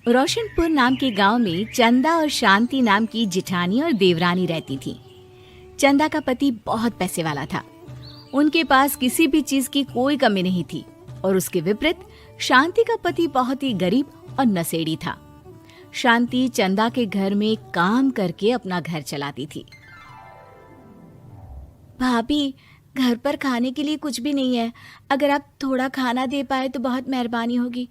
रोशनपुर नाम के गांव में चंदा और शांति नाम की जिठानी और देवरानी रहती थी। चंदा का पति बहुत पैसे वाला था। उनके पास किसी भी चीज की कोई कमी नहीं थी और उसके विपरीत शांति का पति बहुत ही गरीब और नशेड़ी था। शांति चंदा के घर में काम करके अपना घर चलाती थी। भाभी, घर पर खाने के लिए कुछ भी नहीं है। अगर आप थोड़ा खाना दे पाए तो बहुत मेहरबानी होगी।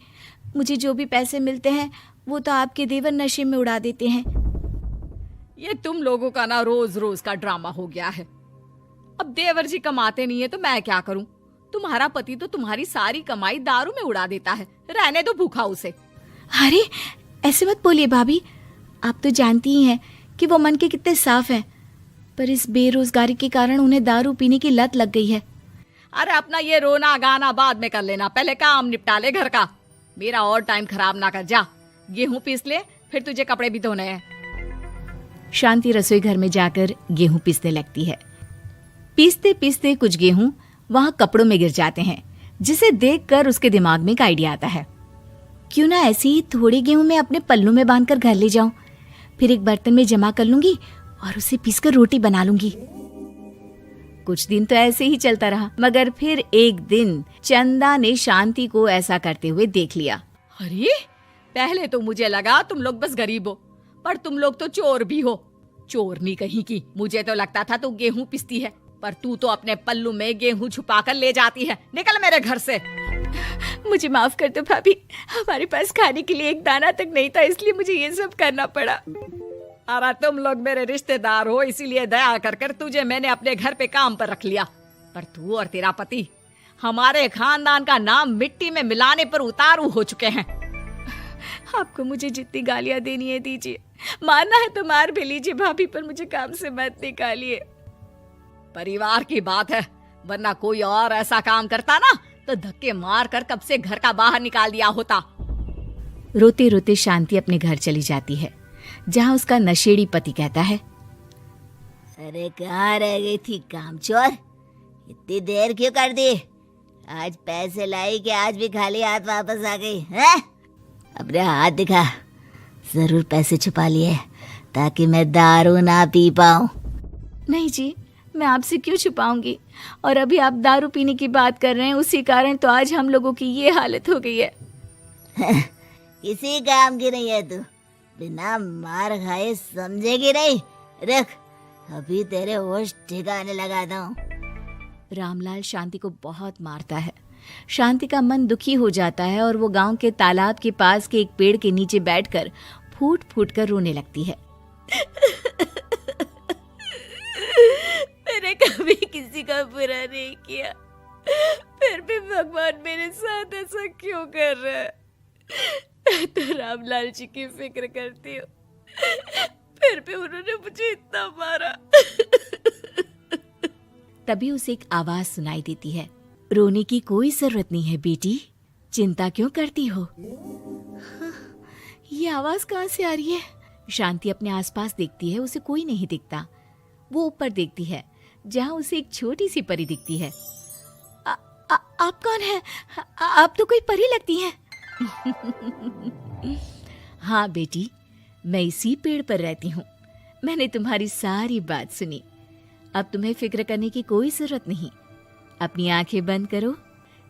मुझे जो भी पैसे मिलते हैं वो तो आपके देवर नशे में उड़ा देते हैं। ये तुम लोगों का ना रोज रोज का ड्रामा हो गया है। अब देवर जी कमाते नहीं है तो मैं क्या करूं? तुम्हारा पति तो तुम्हारी सारी कमाई दारू में उड़ा देता है। रहने दो भूखा उसे। अरे ऐसे मत बोलिए भाभी, आप तो जानती ही हैं कि वो मन के कितने साफ हैं, पर इस बेरोजगारी के कारण उन्हें दारू पीने की लत लग गई है। अरे अपना ये रोना गाना बाद में कर लेना, पहले काम निपटा ले घर का। मेरा और टाइम खराब ना कर। जा गेहूं पीस ले, फिर तुझे कपड़े भी धोने हैं। शांति रसोई घर में जाकर गेहूं पीसने लगती है। पीसते पीसते कुछ गेहूं वहां कपड़ों में गिर जाते हैं, जिसे देखकर उसके दिमाग में एक आइडिया आता है। क्यों ना ऐसे ही थोड़े गेहूं मैं अपने पल्लू में बांधकर घर ले जाऊं, फिर एक बर्तन में जमा कर लूंगी और उसे पीसकर रोटी बना लूंगी। कुछ दिन तो ऐसे ही चलता रहा, मगर फिर एक दिन चंदा ने शांति को ऐसा करते हुए देख लिया। अरे पहले तो मुझे लगा तुम लोग बस गरीब हो, पर तुम लोग तो चोर भी हो। चोरनी कहीं की। मुझे तो लगता था तू गेहूं पिसती है, पर तू तो अपने पल्लू में गेहूं छुपा कर ले जाती है। निकल मेरे घर से। मुझे माफ कर दो भाभी, हमारे पास खाने के लिए एक दाना तक नहीं था, इसलिए मुझे ये सब करना पड़ा। अरे तुम लोग मेरे रिश्तेदार हो, इसीलिए दया कर कर तुझे मैंने अपने घर पे काम पर रख लिया, पर तू और तेरा पति हमारे खानदान का नाम मिट्टी में मिलाने पर उतारू हो चुके हैं। आपको मुझे जितनी गालियां देनी है दीजिए, मारना है तो मार भी लीजिए भाभी, पर मुझे काम से मत निकालिए। परिवार की बात है, वरना कोई और ऐसा काम करता ना तो धक्के मार कर कब से घर का बाहर निकाल दिया होता। रोते रोते शांति अपने घर चली जाती है, जहाँ उसका नशेड़ी पति कहता है, अरे कहाँ रह गई थी कामचोर? इतनी देर क्यों कर दी? आज पैसे लाई कि आज भी खाली हाथ वापस आ गई है? अपने हाथ दिखा। जरूर पैसे छुपा लिए ताकि मैं दारू ना पी पाऊं। नहीं जी, मैं आपसे क्यों छुपाऊंगी, और अभी आप दारू पीने की बात कर रहे हैं, उसी कारण तो आज हम लोगों की ये हालत हो गई है। किसी काम की नहीं है तू, बिना मार खाए समझेगी नहीं। रख, अभी तेरे होश ठिकाने लगाता हूँ। रामलाल शांति को बहुत मारता है। शांति का मन दुखी हो जाता है और वो गांव के तालाब के पास के एक पेड़ के नीचे बैठकर फूट फूट कर रोने लगती है। मैंने कभी किसी का बुरा नहीं किया, फिर भी भगवान मेरे साथ ऐसा क्यों कर रहा है? मैं तो रामलाल जी की फिक्र करती हूँ, फिर भी उन्होंने मुझे इतना मारा। तभी उसे एक आवाज सुनाई देती है, रोने की कोई जरूरत नहीं है बेटी, चिंता क्यों करती हो? ये आवाज कहाँ से आ रही है? शांति अपने आसपास देखती है, उसे कोई नहीं दिखता। वो ऊपर देखती है, जहाँ उसे एक छोटी सी परी दिखती है। आप कौन है? आप तो कोई परी लगती हैं। हाँ बेटी, मैं इसी पेड़ पर रहती हूँ। मैंने तुम्हारी सारी बात सुनी, अब तुम्हें फिक्र करने की कोई जरूरत नहीं। अपनी आंखें बंद करो।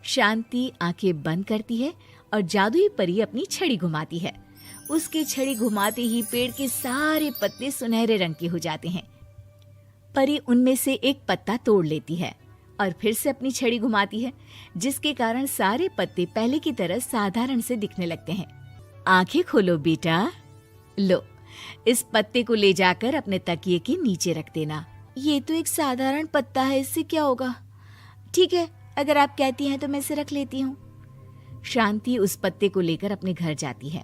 शांति आंखें बंद करती है और जादुई परी अपनी छड़ी घुमाती है। उसकी छड़ी घुमाते ही पेड़ के सारे पत्ते सुनहरे रंग के हो जाते हैं। परी उनमें से एक पत्ता तोड़ लेती है और फिर से अपनी छड़ी घुमाती है, जिसके कारण सारे पत्ते पहले की तरह साधारण से दिखने लगते हैं। आंखें खोलो बेटा। लो, इस पत्ते को ले जाकर अपने तकिए के नीचे रख देना। ये तो एक साधारण पत्ता है, इससे क्या होगा? ठीक है, अगर आप कहती हैं तो मैं इसे रख लेती हूँ। शांति उस पत्ते को लेकर अपने घर जाती है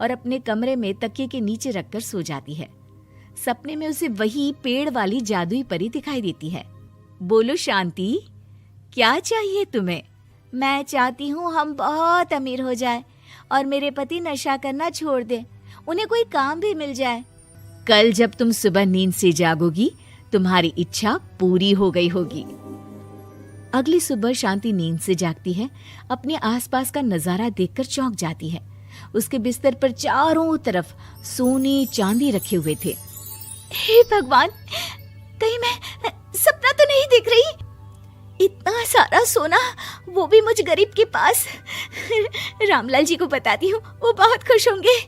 और अपने कमरे में तकिए के नीचे रखकर सो जाती है। सपने में उसे वही पेड़ वाली जादुई परी दिखाई देती है। बोलो शांति, क्या चाहिए तुम्हें? मैं चाहती हूँ हम बहुत अमीर हो जाए और मेरे पति नशा करना छोड़ दे, उन्हें कोई काम भी मिल जाए। कल जब तुम सुबह नींद से जागोगी, तुम्हारी इच्छा पूरी हो गई होगी। अगली सुबह शांति नींद से जागती है। अपने आसपास का नजारा देखकर चौंक जाती है। उसके बिस्तर पर चारों तरफ सोने चांदी रखे हुए थे। हे भगवान, कहीं मैं सपना तो नहीं देख रही? इतना सारा सोना, वो भी मुझ गरीब के पास। रामलाल जी को बताती हूँ, वो बहुत खुश होंगे।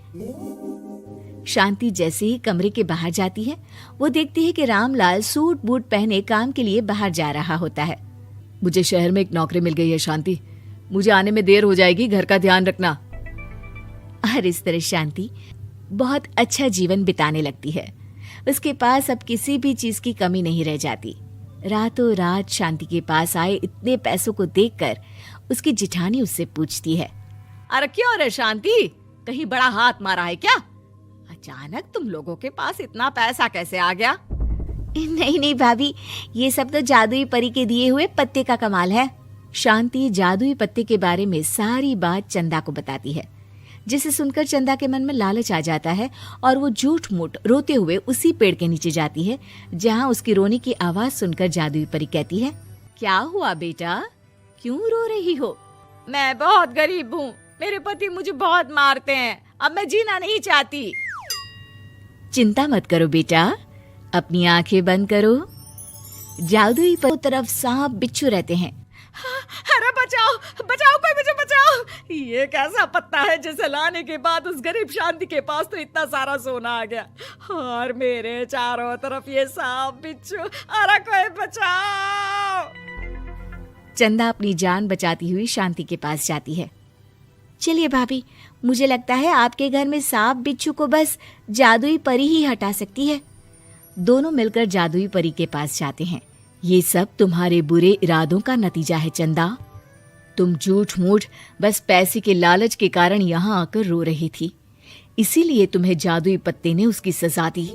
शांति जैसे ही कमरे के बाहर जाती है, वो देखती है कि रामलाल सूट बूट पहने काम के लिए बाहर जा रहा होता है। मुझे शहर में एक नौकरी मिल गई है शांति, मुझे आने में देर हो जाएगी, घर का ध्यान रखना। और इस तरह शांति बहुत अच्छा जीवन बिताने लगती है। उसके पास अब किसी भी चीज की कमी नहीं रह जाती। रातों रात शांति के पास आए इतने पैसों को देखकर उसकी जिठानी उससे पूछती है, अरे क्यों रे शांति, कहीं बड़ा हाथ मारा है क्या? अचानक तुम लोगों के पास इतना पैसा कैसे आ गया? नहीं नहीं भाभी, ये सब तो जादुई परी के दिए हुए पत्ते का कमाल है। शांति जादुई पत्ते के बारे में सारी बात चंदा को बताती है, जिसे सुनकर चंदा के मन में लालच आ जाता है और वो झूठ मूठ रोते हुए उसी पेड़ के नीचे जाती है जहाँ उसकी रोने की आवाज सुनकर जादुई परी कहती है, क्या हुआ बेटा, क्यों रो रही हो? मैं बहुत गरीब हूँ, मेरे पति मुझे बहुत मारते हैं, अब मैं जीना नहीं चाहती। चिंता मत करो बेटा, अपनी आंखें बंद करो। जादुई परी की तरफ सांप बिच्छू रहते हैं। अरे बचाओ बचाओ, कोई मुझे बचाओ। ये कैसा पत्ता है जिसे लाने के बाद उस गरीब शांति के पास तो इतना सारा सोना आ गया, और मेरे चारों तरफ ये सांप बिच्छू। अरे कोई बचाओ। चंदा अपनी जान बचाती हुई शांति के पास जाती है। चलिए भाभी, मुझे लगता है आपके घर में सांप बिच्छू को बस जादुई परी ही हटा सकती है। दोनों मिलकर जादुई परी के पास जाते हैं। ये सब तुम्हारे बुरे इरादों का नतीजा है चंदा। तुम झूठ मूठ बस पैसे के लालच के कारण यहाँ आकर रो रही थी, इसीलिए तुम्हें जादुई पत्ते ने उसकी सजा दी।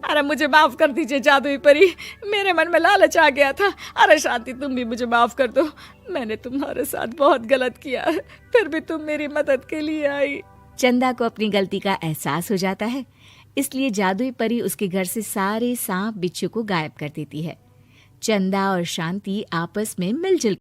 अरे मुझे माफ कर दीजिए जादुई परी, मेरे मन में लालच आ गया था। अरे शांति, तुम भी मुझे माफ कर दो, मैंने तुम्हारे साथ बहुत गलत किया है, फिर भी तुम मेरी मदद के लिए आई। चंदा को अपनी गलती का एहसास हो जाता है, इसलिए जादुई परी उसके घर से सारे सांप बिच्छू को गायब कर देती है। चंदा और शांति आपस में मिलजुल